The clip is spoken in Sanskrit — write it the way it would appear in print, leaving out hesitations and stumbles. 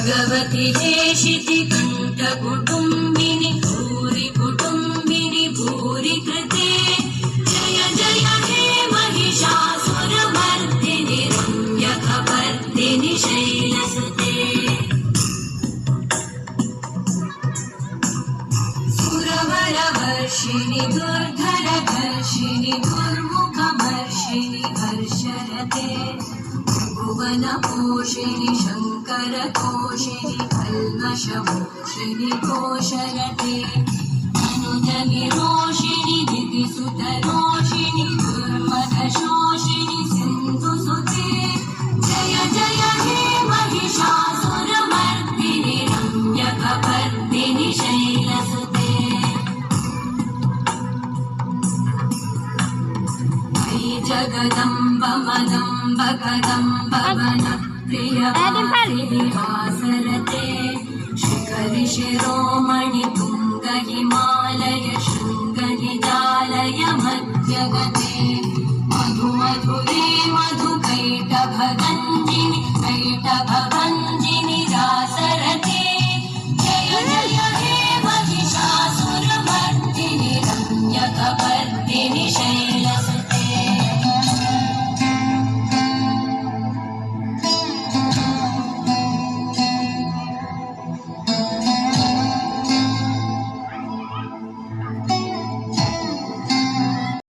भगवति हेशिति कण्ठकुटुम्बिनि भूरि कुटुम्बिनि भूरि कृते जय जय हे महिषासुरमर्दिनि रम्यकपर्दिनि शैलसुते सुरवरवर्षिणि दुर्धरधर्षिणि दुर्मुखमर्षिणि हर्षरते भुवनपोषिणि शङ्करतोषिणि कल्मषमोषिणि कोशरते अनुजनिरोषिणि दितिसुतरोषिणि दुर्मदशोषिणि सिन्धुसुते जय जय हे महिषासुरमर्दिनि रम्यकपर्दिनि शैलसुते जगदम्ब मदम्ब कदम्ब वन प्रियवासिनिवासरते शिखरि शिरोमणि तुङ्ग हिमालय शृङ्गनिजालय मध्यगते मधु मधुरे मधु कैटभगञ्जिनि कैटभ